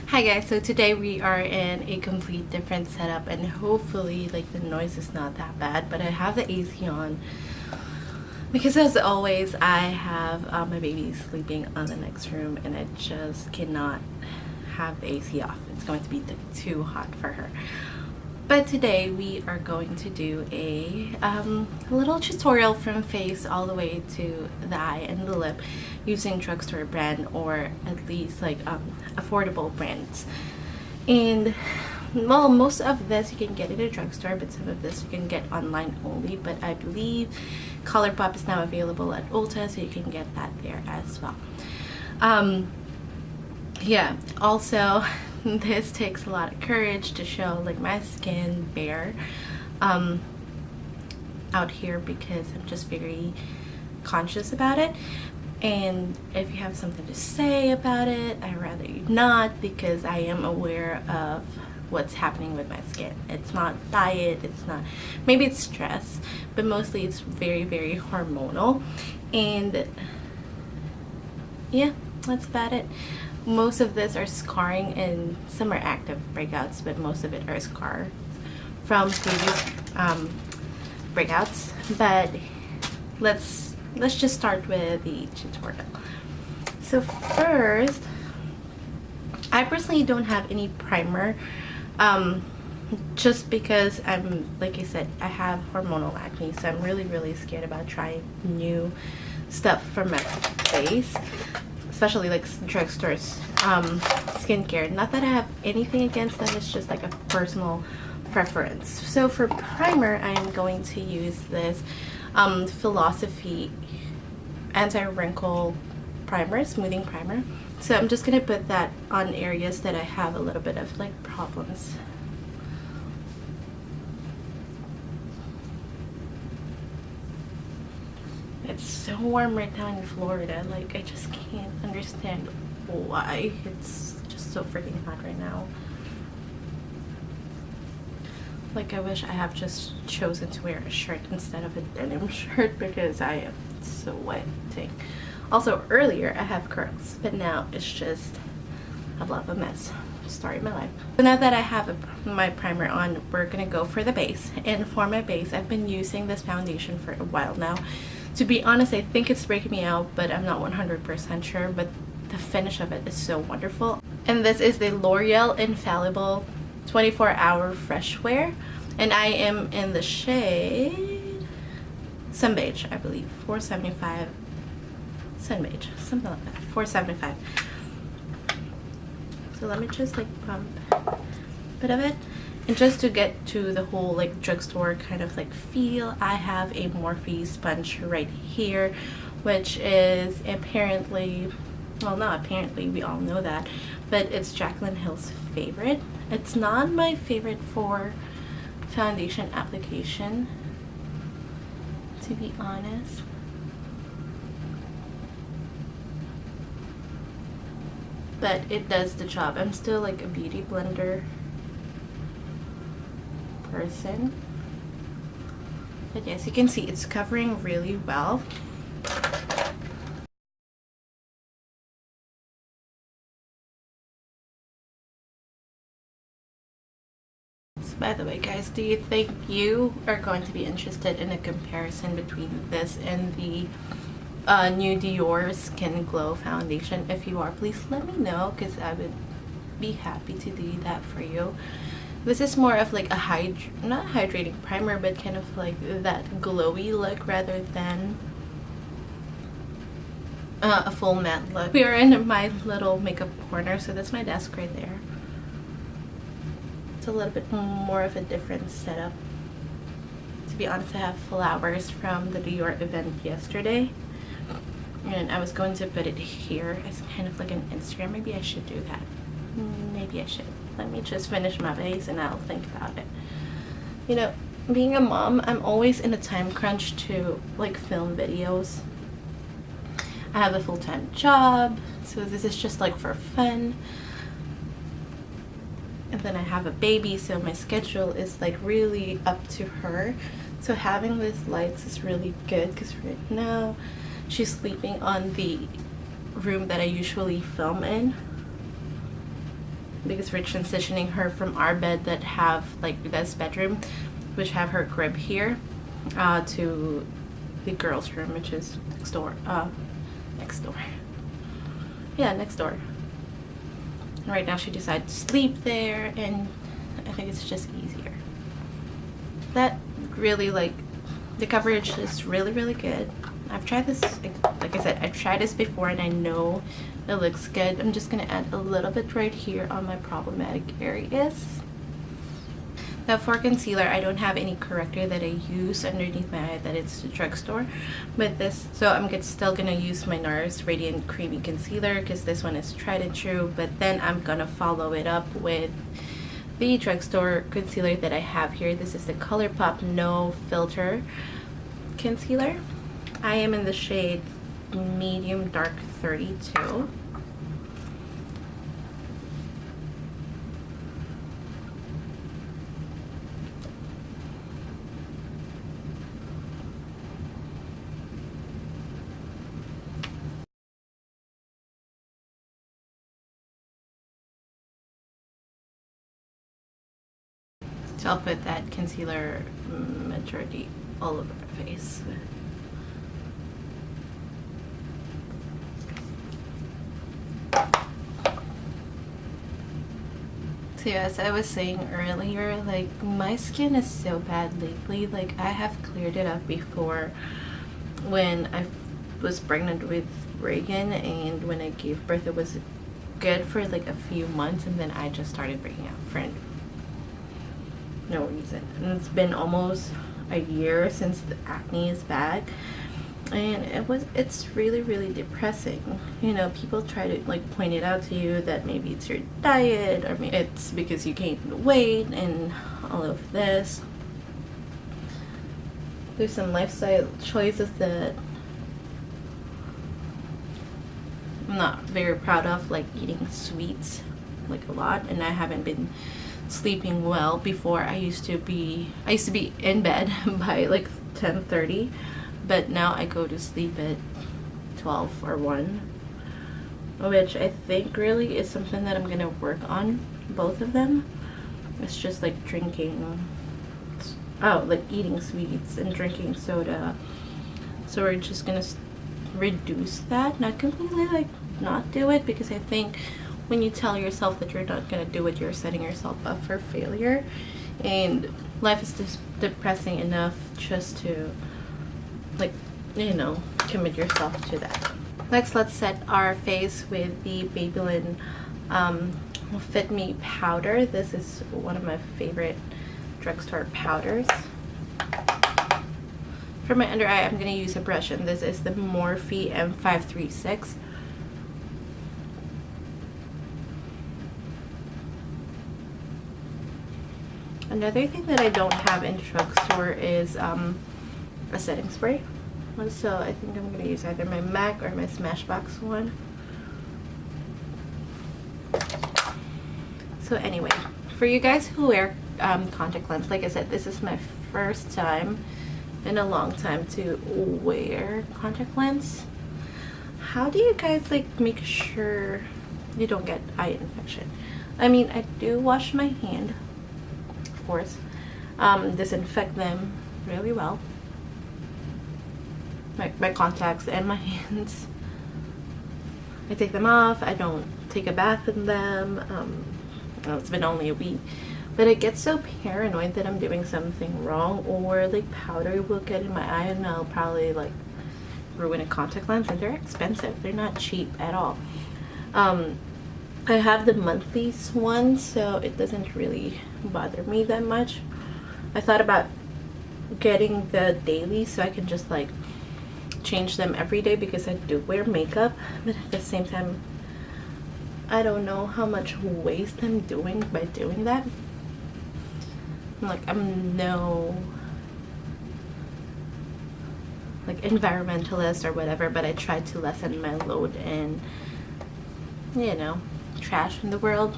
Hi guys, so today we are in a complete different setup and hopefully like the noise is not that bad, but I have the AC on because as always I have my baby sleeping on the next room and I just cannot have the AC off. It's going to be too hot for her. But today we are going to do a little tutorial from face all the way to the eye and the lip using Drugstore brand, or at least like affordable brands. And well, most of this you can get at a drugstore, but some of this you can get online only. But I believe Colourpop is now available at Ulta, so you can get that there as well. Yeah, also this takes a lot of courage to show like my skin bare out here because I'm just very conscious about it. And if you have something to say about it, I'd rather you not, because I am aware of what's happening with my skin. It's not diet, it's not, maybe it's stress, but mostly it's very hormonal. And yeah, that's about it. Most of this are scarring and some are active breakouts, but most of it are scars from previous breakouts. But let's just start with the tutorial. So first, I personally don't have any primer, just because like I said, I have hormonal acne, so I'm really scared about trying new stuff for my face, especially like drugstores skincare. Not that I have anything against them, it's just like a personal preference. So for primer, I am going to use this Philosophy Anti-Wrinkle primer, smoothing primer. So I'm just gonna put that on areas that I have a little bit of like problems. It's so warm right now in Florida, like I just can't understand why it's just so freaking hot right now. Like I wish I have just chosen to wear a shirt instead of a denim shirt because I am sweating. Also earlier I have curls, but now it's just a lot of a mess. Story of my life. So now that I have my primer on, we're gonna go for the base. And for my base, I've been using this foundation for a while now. To be honest, I think it's breaking me out, but I'm not 100% sure, but the finish of it is so wonderful. And this is the L'Oreal Infallible 24-Hour Fresh Wear, and I am in the shade Sun Beige, I believe, 475, Sun Beige, something like that, 475. So let me just like pump a bit of it, and just to get to the whole like drugstore kind of like feel, I have a Morphe sponge right here, which is apparently, well, not apparently, we all know that, but it's Jaclyn Hill's favorite. It's not my favorite for foundation application, to be honest. But it does the job. I'm still like a beauty blender person. But yes, you can see it's covering really well. By the way, guys, do you think you are going to be interested in a comparison between this and the new Dior Skin Glow foundation? If you are, please let me know, because I would be happy to do that for you. This is more of like a not hydrating primer, but kind of like that glowy look rather than a full matte look. We are in my little makeup corner, so that's my desk right there. It's a little bit more of a different setup. To be honest, I have flowers from the Dior event yesterday, and I was going to put it here as kind of like an Instagram. Maybe I should do that. Maybe I should. Let me just finish my base and I'll think about it. You know, being a mom, I'm always in a time crunch to like film videos. I have a full-time job, so this is just like for fun. And then I have a baby, so my schedule is like really up to her. So having these lights is really good, because right now she's sleeping on the room that I usually film in. because we're transitioning her from our bed that have like this bedroom, which have her crib here, to the girls' room, which is next door. Next door. Yeah, next door. And right now she decided to sleep there, and I think it's just easier. That really, like, the coverage is really, really good. I've tried this, like I said, I've tried this before and I know it looks good. I'm just gonna add a little bit right here on my problematic areas. Now for concealer, I don't have any corrector that I use underneath my eye, that it's the Drugstore. But this, so I'm still gonna use my Nars Radiant Creamy Concealer because this one is tried and true. But then I'm gonna follow it up with the Drugstore concealer that I have here. This is the Colourpop No Filter Concealer. I am in the shade Medium Dark 32. So I'll put that concealer majority all over my face. So yeah, as I was saying earlier, like my skin is so bad lately. Like I have cleared it up before when I was pregnant with Reagan, and when I gave birth it was good for like a few months, and then I just started breaking out for no reason. And it's been almost a year since the acne is back, and it's really, really depressing. You know, people try to like point it out to you that maybe it's your diet, or maybe it's because you gained weight and all of this. There's some lifestyle choices that I'm not very proud of, like eating sweets like a lot, and I haven't been sleeping well. Before I used to be in bed by like 10:30, but now I go to sleep at 12 or 1, which I think really is something that I'm gonna work on, both of them. It's just like like eating sweets and drinking soda. So we're just gonna reduce that, not completely like not do it, because I think when you tell yourself that you're not gonna do it, you're setting yourself up for failure, and life is just depressing enough just to, like, you know, commit yourself to that. Next, let's set our face with the Maybelline Fit Me powder. This is one of my favorite Drugstore powders. For my under eye, I'm gonna use a brush, and this is the Morphe M536. Another thing that I don't have in Drugstore is a setting spray. So I think I'm going to use either my MAC or my Smashbox one. So anyway, for you guys who wear contact lens, like I said, this is my first time in a long time to wear contact lens. How do you guys like make sure you don't get eye infection? I mean, I do wash my hand, of course, disinfect them really well, my contacts and my hands. I take them off. I don't take a bath in them. Well, it's been only a week, but I get so paranoid that I'm doing something wrong, or like powder will get in my eye and I'll probably like ruin a contact lens, and they're expensive. They're not cheap at all. I have the monthly one, so it doesn't really bother me that much. I thought about getting the daily so I can just like change them every day, because I do wear makeup, but at the same time I don't know how much waste I'm doing by doing that. Like, I'm no like environmentalist or whatever, but I try to lessen my load and, you know, trash in the world.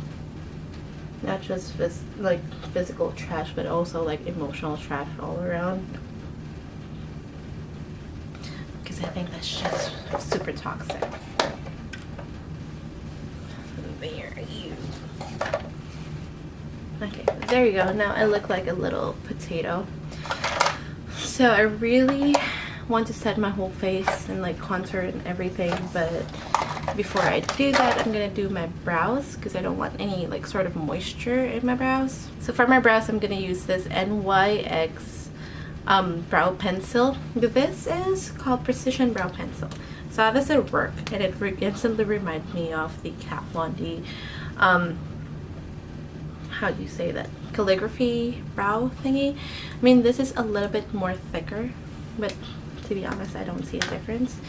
Not just like physical trash, but also like emotional trash all around, because I think that's just super toxic. There you Okay, there you go. Now I look like a little potato. So I really want to set my whole face and like contour and everything, but before I do that, I'm gonna do my brows because I don't want any like sort of moisture in my brows. So for my brows, I'm gonna use this NYX brow pencil. This is called Precision Brow Pencil. So how does it work? And it instantly reminds me of the Kat Von D how do you say that, calligraphy brow thingy. I mean, this is a little bit more thicker, but to be honest, I don't see a difference.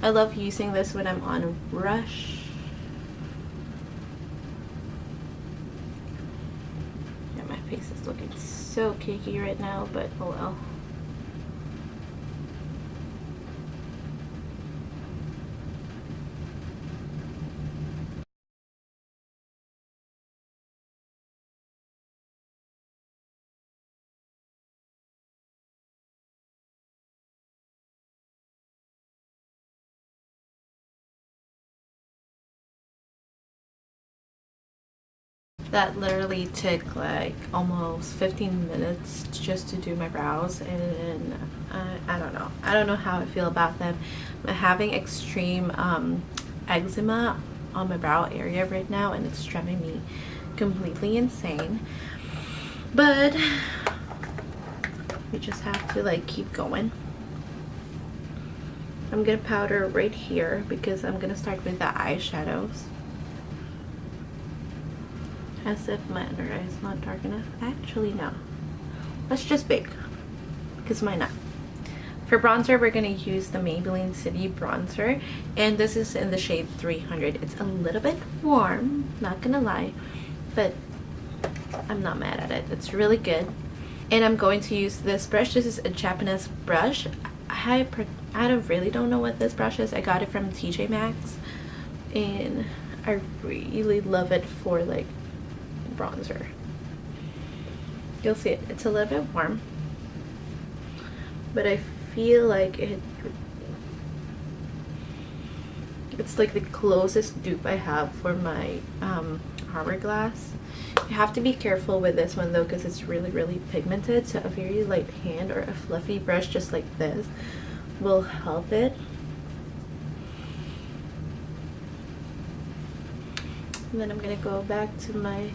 I love using this when I'm on a brush. Yeah, my face is looking so cakey right now, but oh well. That literally took like almost 15 minutes just to do my brows, and I don't know how I feel about them. I'm having extreme eczema on my brow area right now, and it's driving me completely insane, but we just have to like keep going. I'm gonna powder right here because I'm gonna start with the eyeshadows. As if my under eye is not dark enough. Actually, no. Let's just bake, because why not? For bronzer, we're going to use the Maybelline City Bronzer, and this is in the shade 300. It's a little bit warm, not gonna lie, but I'm not mad at it. It's really good. And I'm going to use this brush. This is a Japanese brush. I really don't know what this brush is. I got it from TJ Maxx, and I really love it for like bronzer. You'll see it. It's a little bit warm, but I feel like it's like the closest dupe I have for my hourglass. You have to be careful with this one though, because it's really pigmented, so a very light hand or a fluffy brush just like this will help it. And then I'm gonna go back to my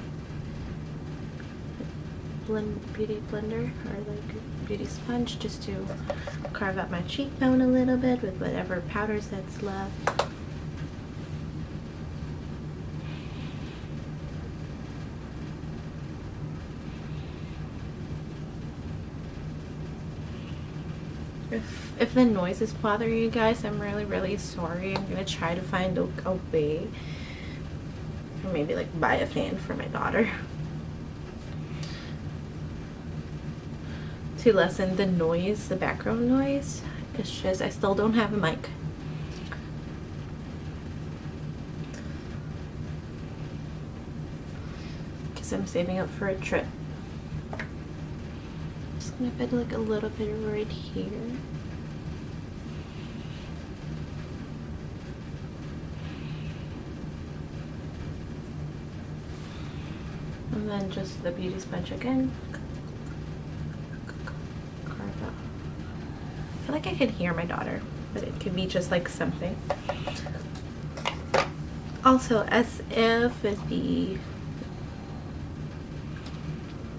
beauty blender or like beauty sponge just to carve out my cheekbone a little bit with whatever powders that's left. If the noise is bothering you guys, I'm really sorry. I'm gonna try to find a way, or maybe like buy a fan for my daughter to lessen the noise, the background noise. It's just I still don't have a mic. Because I'm saving up for a trip. Just gonna put like a little bit right here. And then just the beauty sponge again. Carve out. I feel like I can hear my daughter, but it could be just like something. Also, as if the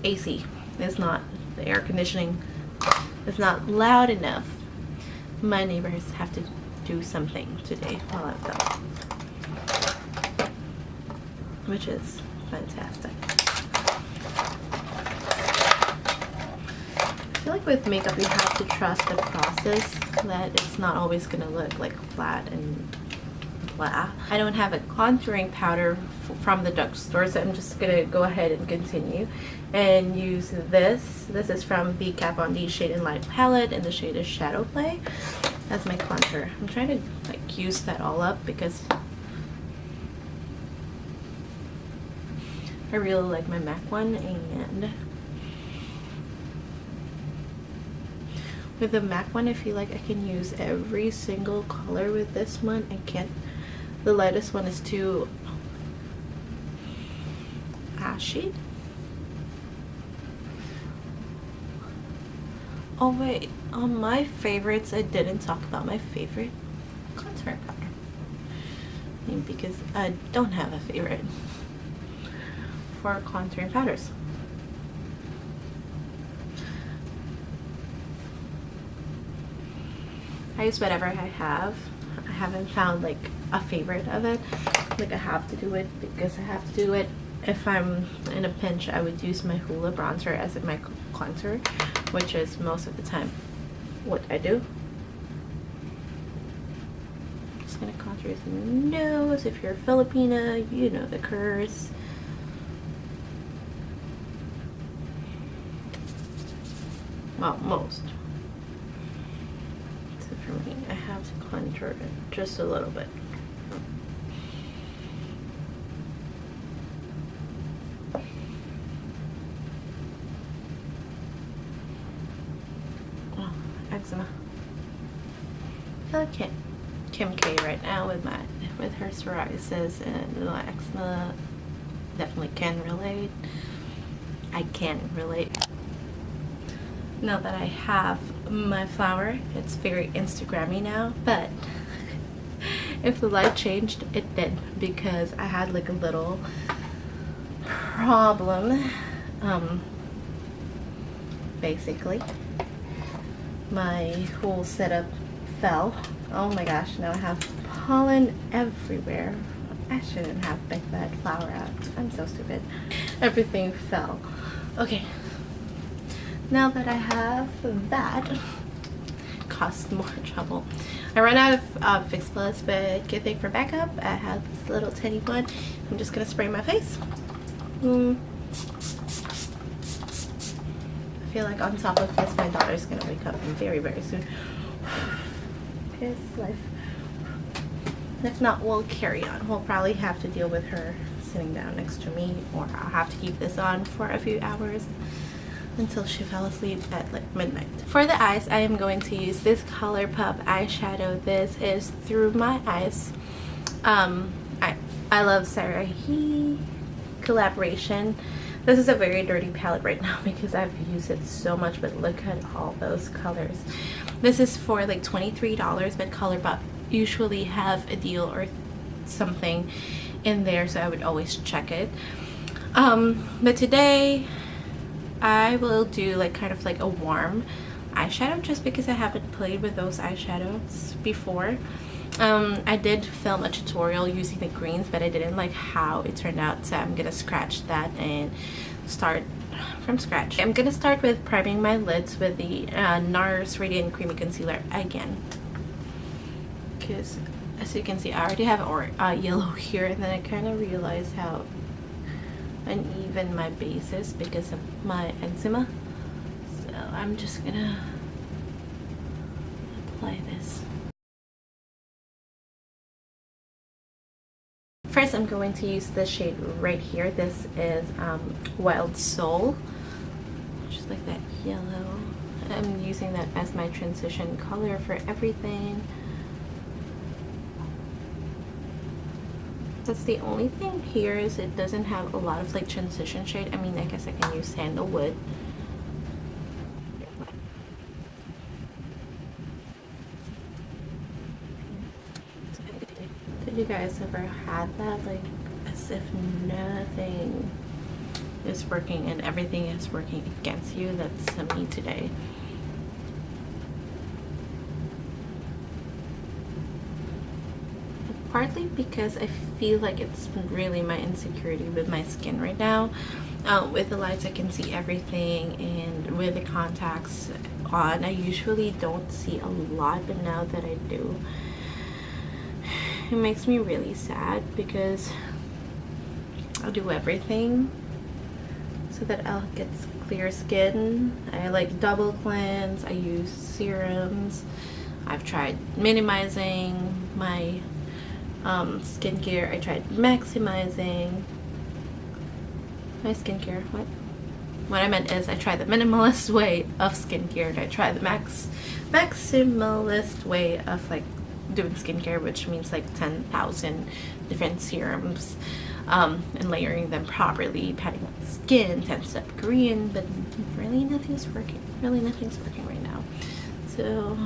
AC is not, the air conditioning is not loud enough, my neighbors have to do something today while I'm gone, which is fantastic. I feel like with makeup you have to trust the process, that it's not always gonna look like flat and blah. I don't have a contouring powder from the drugstore, so I'm just gonna go ahead and continue and use this. This is from the Kat Von D Shade and Light palette, and the shade is Shadow Play. That's my contour. I'm trying to like use that all up because I really like my MAC one, and with the MAC one I feel like I can use every single color. With this one I can't. The lightest one is too ashy. Oh wait, on my favorites, I didn't talk about my favorite contour powder. I mean, because I don't have a favorite for contouring powders. I use whatever I have. I haven't found like a favorite of it. Like I have to do it because I have to do it. If I'm in a pinch, I would use my Hoola bronzer as my contour, which is most of the time what I do. I'm just gonna contour his nose. If you're a Filipina, you know the curse. Well, most. So for me, I have to contour it just a little bit. Oh, eczema. Okay, Kim K right now with her psoriasis and the eczema, definitely can relate. I can relate. Now that I have my flower, it's very Instagrammy now, but if the light changed, it did, because I had like a little problem. Basically my whole setup fell. Oh my gosh, now I have pollen everywhere. I shouldn't have picked that flower out. I'm so stupid. Everything fell. Okay, now that I have that, cost more trouble. I ran out of Fix Plus, but good thing for backup, I have this little tiny one. I'm just gonna spray my face. I feel like on top of this, my daughter's gonna wake up very, very soon. Piss life. If not, we'll carry on. We'll probably have to deal with her sitting down next to me, or I'll have to keep this on for a few hours until she fell asleep at like midnight. For the eyes, I am going to use this Colourpop eyeshadow. This is Through My Eyes. I love Sarah He collaboration. This is a very dirty palette right now because I've used it so much, but look at all those colors. This is for like $23, but Colourpop usually have a deal or something in there, so I would always check it. But today I will do like kind of like a warm eyeshadow, just because I haven't played with those eyeshadows before. I did film a tutorial using the greens, but I didn't like how it turned out, so I'm gonna scratch that and start from scratch. I'm gonna start with priming my lids with the Nars Radiant Creamy Concealer again, because as you can see, I already have yellow here, and then I kind of realized how uneven my base is because of my eczema. So I'm just gonna apply this. First, I'm going to use the shade right here. This is Wild Soul, just like that yellow. I'm using that as my transition color for everything. That's the only thing here, is it doesn't have a lot of like transition shade. I mean, I guess I can use Sandalwood. Did you guys ever had that, like as if nothing is working and everything is working against you? That's me today. Partly because I feel like it's really my insecurity with my skin right now. With the lights I can see everything, and with the contacts on I usually don't see a lot, but now that I do, it makes me really sad, because I'll do everything so that I'll get clear skin. I like double cleanse, I use serums, I've tried minimizing my skincare, I tried maximizing my skincare. What I meant is I tried the minimalist way of skincare, and I tried the maximalist way of like doing skincare, which means like 10,000 different serums and layering them properly, patting on the skin, 10-step Korean, but really nothing's working. Really nothing's working right now. So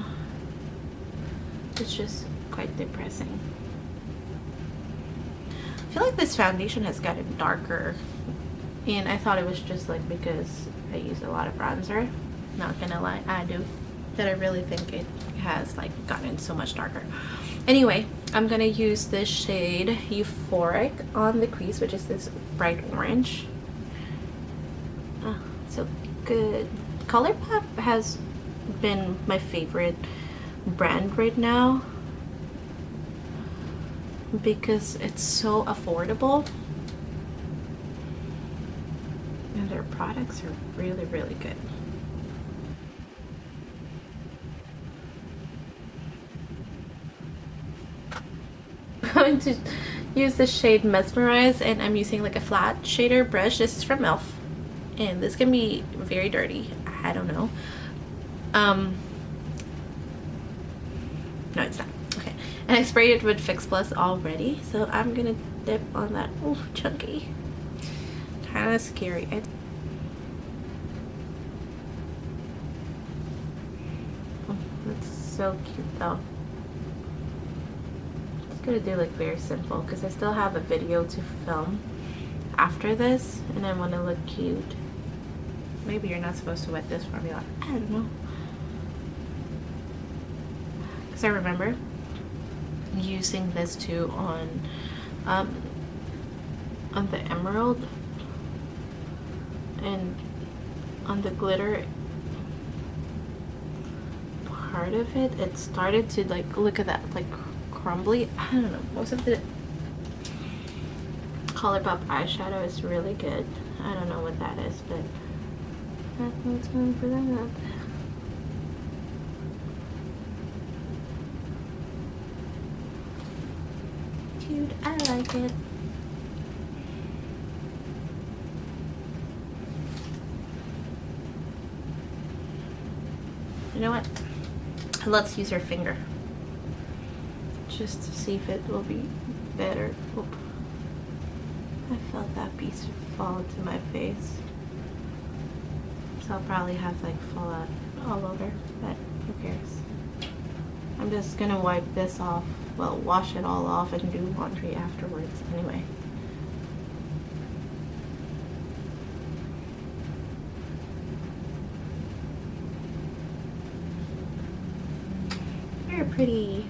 it's just quite depressing. I feel like this foundation has gotten darker, and I thought it was just like because I use a lot of bronzer. Not gonna lie, I do. But I really think it has like gotten so much darker. Anyway, I'm gonna use this shade Euphoric on the crease, which is this bright orange. Oh, so good. Colourpop has been my favorite brand right now because it's so affordable and their products are really, really good. I'm going to use the shade Mesmerize, and I'm using like a flat shader brush. This is from e.l.f. and this can be very dirty. I don't know. No, it's not. Okay. And I sprayed it with Fix Plus already, so I'm gonna dip on that. Oh, chunky. Kind of scary. Oh, that's so cute though. Just gonna do like very simple because I still have a video to film after this, and I want to look cute. Maybe you're not supposed to wet this formula. I don't know. Because I remember using this too on the emerald and on the glitter part of it. It started to like, look at that, like crumbly. I don't know. Most of the Colourpop eyeshadow is really good. I don't know what that is, but that's what's going for that. Cute, I like it. You know what? Let's use our finger just to see if it will be better. Oop. I felt that piece fall to my face. So I'll probably have like fallout all over, but who cares? I'm just gonna wipe this off, well, wash it all off and do laundry afterwards anyway. Very pretty.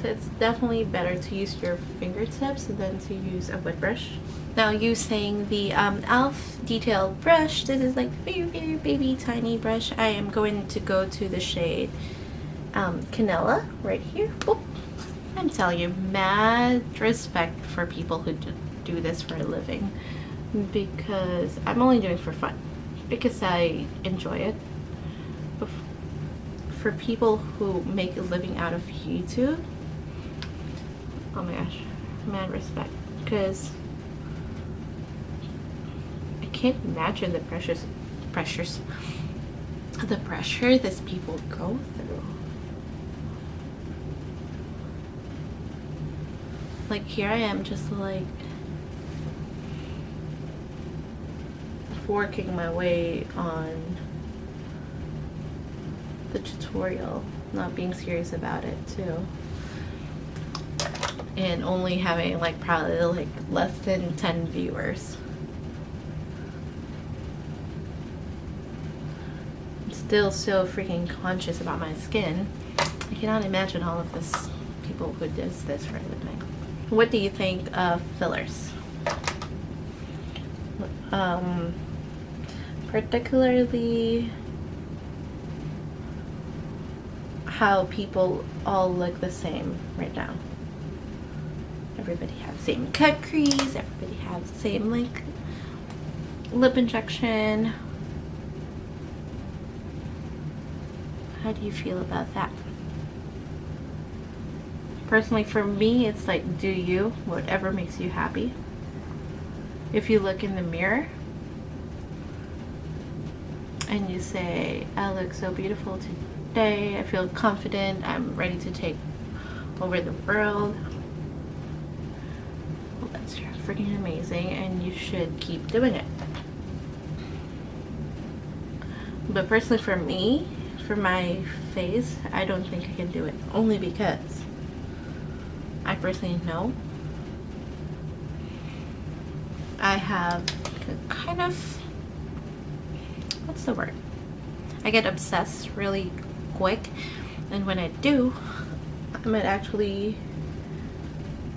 So it's definitely better to use your fingertips than to use a wet brush. Now using the e.l.f. detail brush, this is like very, very baby tiny brush. I am going to go to the shade Canela right here. Oop. I'm telling you, mad respect for people who do this for a living, because I'm only doing it for fun, because I enjoy it. But for people who make a living out of YouTube, oh my gosh, mad respect, because I can't imagine the pressure this people go through. Like here I am just like forking my way on the tutorial, not being serious about it too, and only having like probably like less than 10 viewers. I'm still so freaking conscious about my skin. I cannot imagine all of this people who does this for a living. What do you think of fillers? Particularly how people all look the same right now. Everybody has the same cut crease, everybody has the same like lip injection. How do you feel about that? Personally, for me, it's like, do you, whatever makes you happy. If you look in the mirror and you say, I look so beautiful today, I feel confident, I'm ready to take over the world, well, that's freaking amazing, and you should keep doing it. But personally, for me, for my face, I don't think I can do it, only because I personally know I have kind of, what's the word? I get obsessed really quick, and when I do, I might actually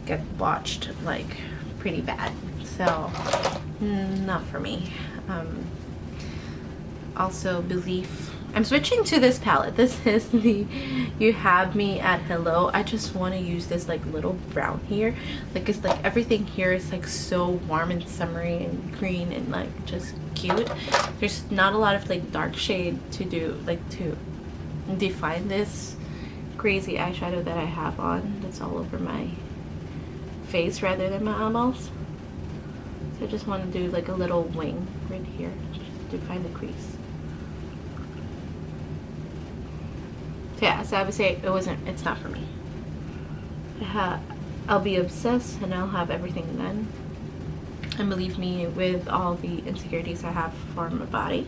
get botched like pretty bad. So not for me. Also believe I'm switching to this palette. This is the You Have Me at Hello. I just want to use this like little brown here, like it's like everything here is like so warm and summery and green and like just cute. There's not a lot of like dark shade to do, like to define this crazy eyeshadow that I have on that's all over my face rather than my eyeballs. So I just want to do like a little wing right here to define the crease. So yeah, so I would say it's not for me. I'll be obsessed and I'll have everything done. And believe me, with all the insecurities I have for my body,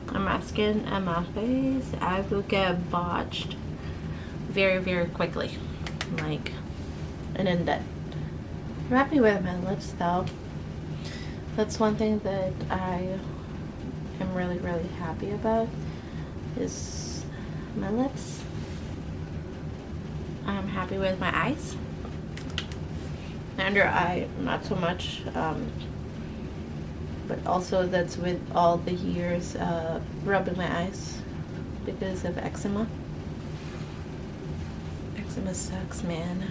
on my skin and my face, I will get botched very, very quickly. Like, and then dead. I'm happy with my lips though. That's one thing that I am really, really happy about is my lips. I'm happy with my eyes. Under eye, not so much. But also that's with all the years of rubbing my eyes because of eczema. Eczema sucks, man.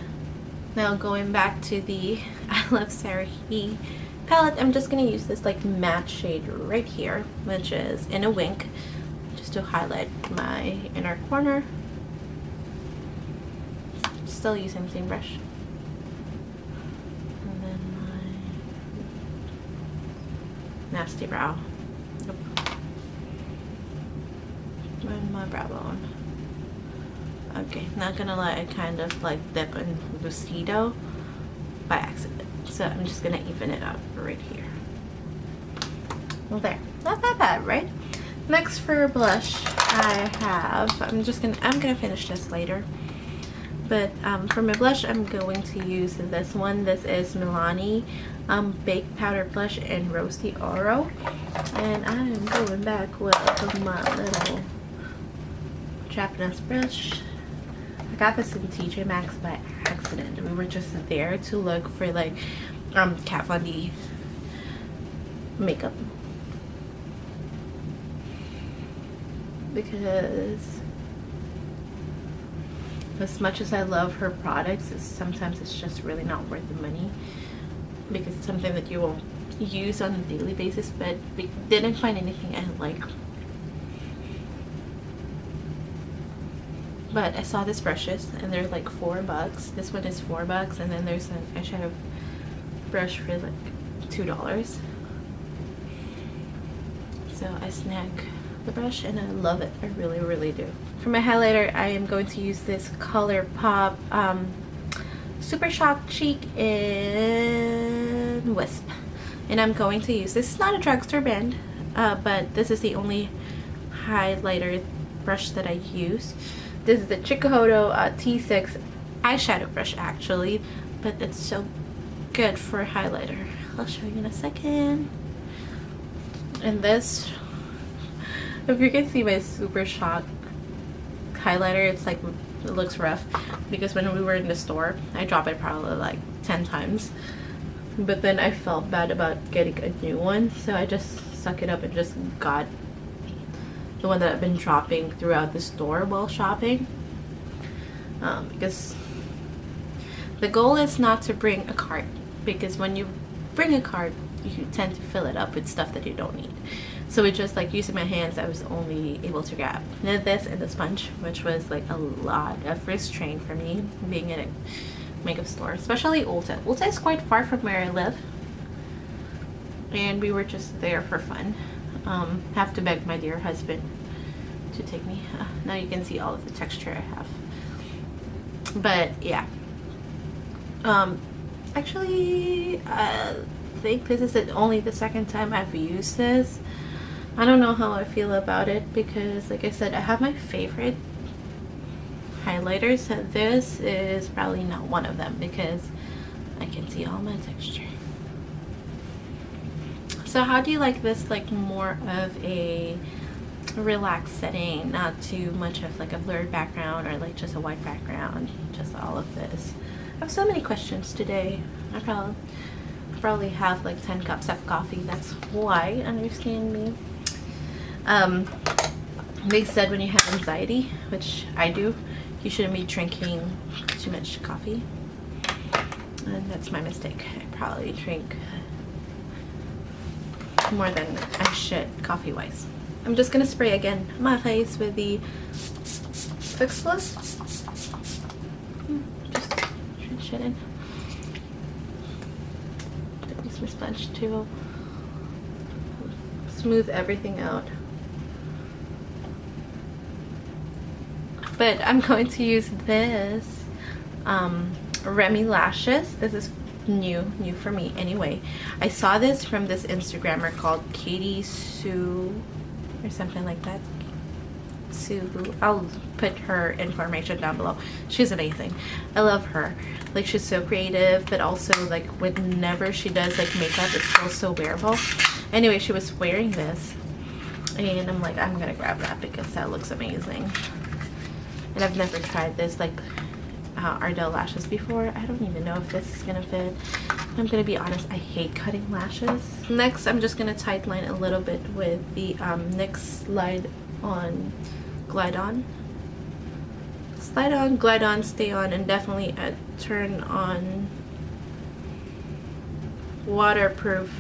Now going back to the I Love Sarah He palette, I'm just gonna use this like matte shade right here, which is In a Wink, just to highlight my inner corner. Still using the same brush. And then my nasty brow. And my brow bone. Okay, not gonna lie, I kind of like dip in Lucido by accident. So I'm just gonna even it out right here. Well, there. Not that bad, right? Next for blush, I have, I'm gonna finish this later. But for my blush, I'm going to use this one. This is Milani Baked Powder Blush in Roasty Oro. And I am going back with my little Japanese brush. I got this in TJ Maxx by accident. We were just there to look for like Kat Von D makeup. Because as much as I love her products, sometimes it's just really not worth the money because it's something that you won't use on a daily basis. But we didn't find anything I like. But I saw these brushes and they're like $4. This one is $4, and then there's an eyeshadow brush for like $2. So I snagged the brush and I love it. I really, really do. For my highlighter, I am going to use this Colourpop Super Shock Cheek in Wisp. And I'm going to use, this is not a drugstore brand, but this is the only highlighter brush that I use. This is the Chikuhodo T6 eyeshadow brush actually, but it's so good for highlighter. I'll show you in a second. And this, if you can see my Super Shock highlighter, it's like, it looks rough because when we were in the store, I dropped it probably like 10 times. But then I felt bad about getting a new one, so I just suck it up and just got the one that I've been dropping throughout the store while shopping, because the goal is not to bring a cart, because when you bring a cart you tend to fill it up with stuff that you don't need. So it's just like using my hands, I was only able to grab this and the sponge, which was like a lot of restraint for me being in a makeup store, especially Ulta. Ulta is quite far from where I live, and we were just there for fun. Have to beg my dear husband to take me. Now you can see all of the texture I have. But yeah, actually I think this is only the second time I've used this. I don't know how I feel about it because, like I said, I have my favorite highlighters, and this is probably not one of them because I can see all my texture. So how do you like this? Like more of a relaxed setting, not too much of like a blurred background or like just a white background, just all of this? I have so many questions today. I probably have like 10 cups of coffee. That's why, understand me. They said when you have anxiety, which I do, you shouldn't be drinking too much coffee, and that's my mistake. I probably drink more than I should coffee wise. I'm just gonna spray again my face with the Fix Plus. Just drench it in. Use my sponge to smooth everything out. But I'm going to use this Remy lashes. This is new for me anyway. I saw this from this Instagrammer called Katie Sue or something like that. Sue, I'll put her information down below. She's amazing. I love her. Like, she's so creative, but also like whenever she does like makeup, it's still so wearable. Anyway, she was wearing this and I'm like, I'm gonna grab that because that looks amazing. And I've never tried this like Ardell lashes before. I don't even know if this is gonna fit. I'm gonna be honest, I hate cutting lashes. Next, I'm just gonna tight line a little bit with the NYX Slide On Glide On. Slide on, glide on, stay on, and definitely a turn on waterproof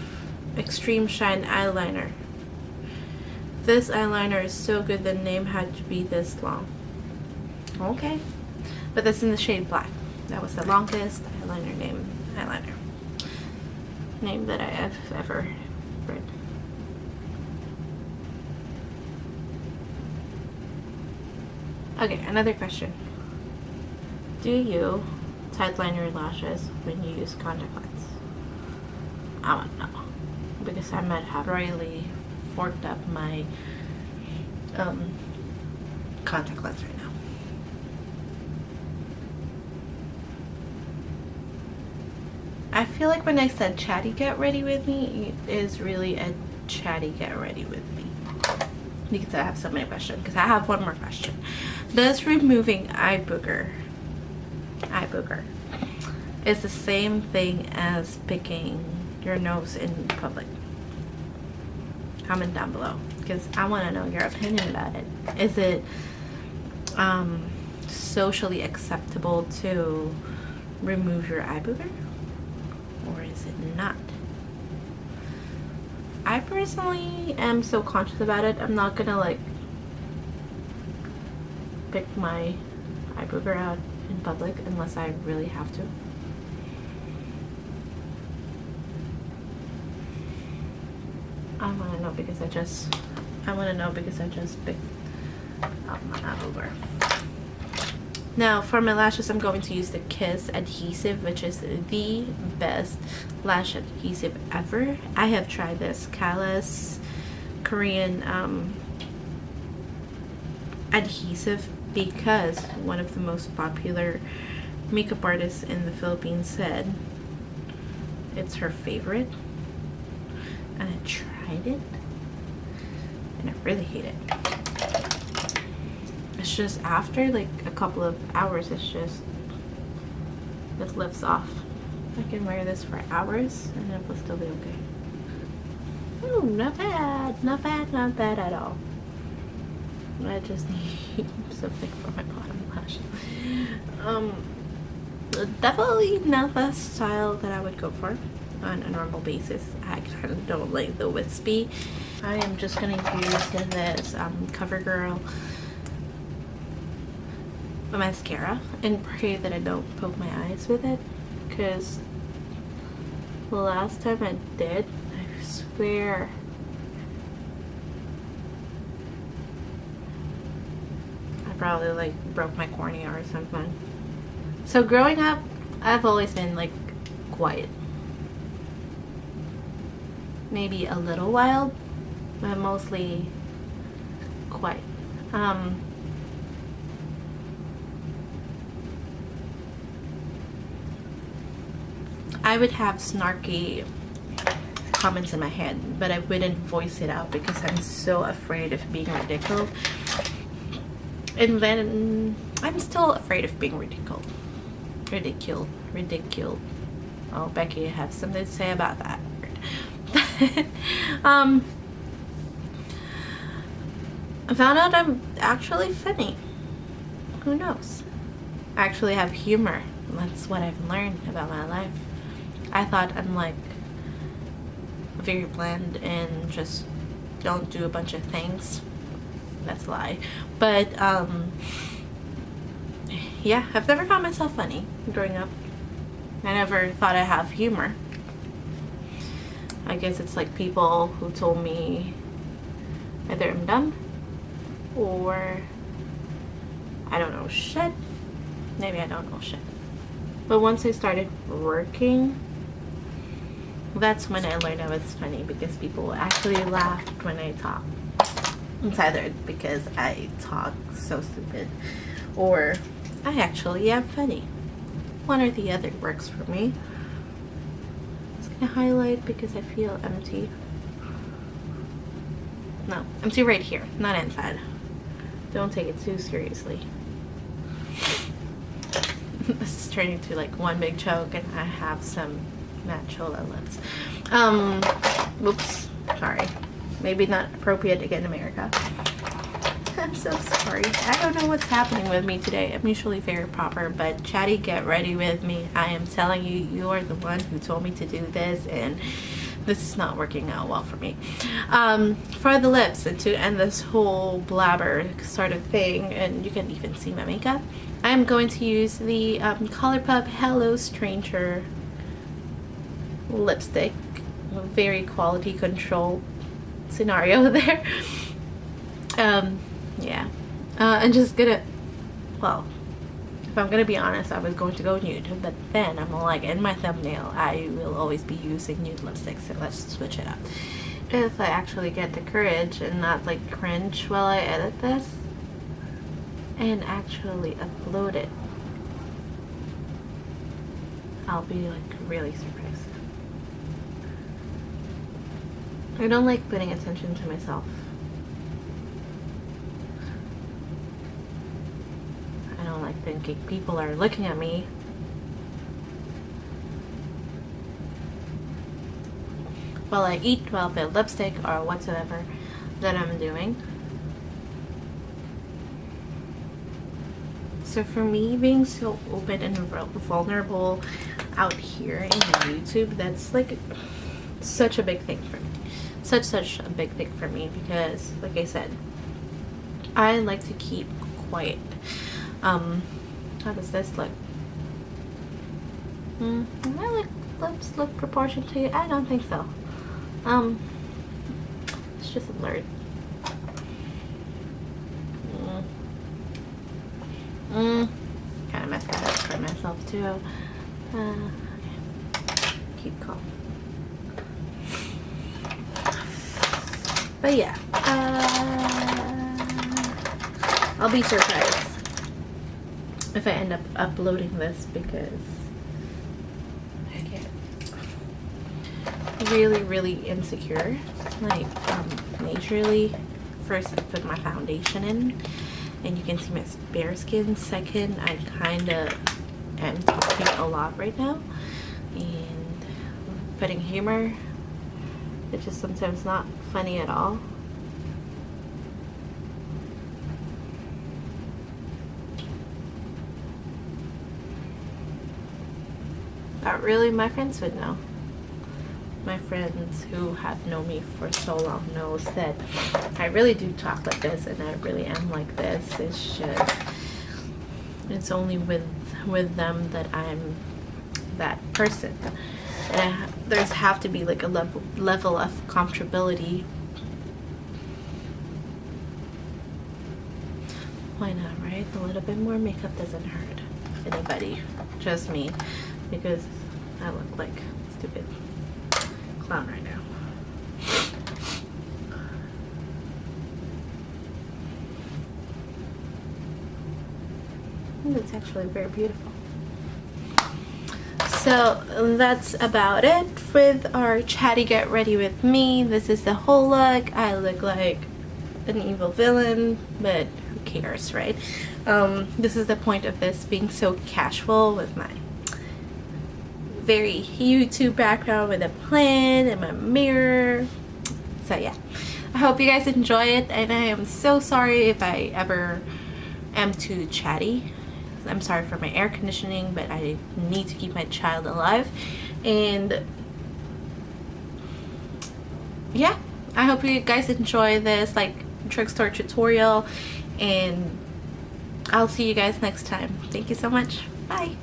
Extreme Shine eyeliner. This eyeliner is so good, the name had to be this long. Okay, but that's in the shade black. That was the longest eyeliner name that I have ever read. Okay, another question. Do you tight line your lashes when you use contact lens? I don't know, because I might have really forked up my contact lens right now. I feel like when I said chatty get ready with me, it is really a chatty get ready with me. Because I have so many questions. Because I have one more question. Does removing eye booger is the same thing as picking your nose in public? Comment down below because I want to know your opinion about it. Is it socially acceptable to remove your eye booger, or is it not? I personally am so conscious about it. I'm not gonna like pick my eye booger out in public unless I really have to. I want to know because I just picked out my eye booger. Now for my lashes, I'm going to use the Kiss Adhesive, which is the best lash adhesive ever. I have tried this Callus Korean adhesive because one of the most popular makeup artists in the Philippines said it's her favorite, and I tried it and I really hate it. It's just after like a couple of hours, it lifts off. I can wear this for hours and it will still be okay. Ooh, not bad, not bad, not bad at all. I just need something for my bottom lash. Definitely not the style that I would go for on a normal basis. I kind of don't like the wispy. I am just gonna use this CoverGirl mascara and pray that I don't poke my eyes with it, because the last time I did, I swear I probably like broke my cornea or something. So growing up, I've always been like quiet, maybe a little wild, but mostly quiet. I would have snarky comments in my head, but I wouldn't voice it out because I'm so afraid of being ridiculed. And then I'm still afraid of being ridiculed. Oh, Becky, you have something to say about that word. I found out I'm actually funny. Who knows? I actually have humor. That's what I've learned about my life. I thought I'm like very bland and just don't do a bunch of things. That's a lie. But yeah, I've never found myself funny growing up. I never thought I have humor. I guess it's like people who told me either I'm dumb or I don't know shit. Maybe I don't know shit. But once I started working, that's when I learned I was funny, because people actually laughed when I talk. It's either because I talk so stupid or I actually am funny. One or the other works for me. I'm just gonna highlight because I feel empty. No, empty right here, not inside. Don't take it too seriously. This is turning into like one big choke, and I have some matte chola lips. Whoops, sorry. Maybe not appropriate again, America. I'm so sorry. I don't know what's happening with me today. I'm usually very proper, but Chatty, get ready with me. I am telling you, you are the one who told me to do this, and this is not working out well for me. For the lips, and to end this whole blabber sort of thing, and you can even see my makeup, I'm going to use the Colourpop Hello Stranger lipstick. Very quality control scenario there. Yeah. I'm just gonna, well, if I'm gonna be honest, I was going to go nude, but then I'm like, in my thumbnail I will always be using nude lipstick, so let's switch it up. If I actually get the courage and not like cringe while I edit this and actually upload it, I'll be like really surprised. I don't like putting attention to myself. I don't like thinking people are looking at me. While I eat, while I put lipstick or whatsoever that I'm doing. So for me, being so open and vulnerable out here in YouTube, that's like such a big thing for me. Such a big thing for me, because like I said, I like to keep quiet. How does this look? My lips look proportioned to you? I don't think so. It's just a blurred. Kind of messed that up for myself too. Keep calm. But yeah, I'll be surprised if I end up uploading this, because I get really insecure. Like, majorly. First, I put my foundation in, and you can see my bare skin. Second, I kind of am talking a lot right now and putting humor. It's just sometimes not funny at all. But really, my friends would know. My friends who have known me for so long knows that I really do talk like this, and I really am like this. It's just, it's only with them that I'm that person. And there's have to be like a level of comfortability. Why not, right? A little bit more makeup doesn't hurt anybody, just me, because I look like a stupid clown right now. It's actually very beautiful. So that's about it with our chatty get ready with me. This is the whole look. I look like an evil villain, but who cares, right? This is the point of this being so casual with my very YouTube background with a plan and my mirror. So yeah, I hope you guys enjoy it, and I am so sorry if I ever am too chatty. I'm sorry for my air conditioning, but I need to keep my child alive. And yeah, I hope you guys enjoy this like drugstore tutorial, and I'll see you guys next time. Thank you so much. Bye.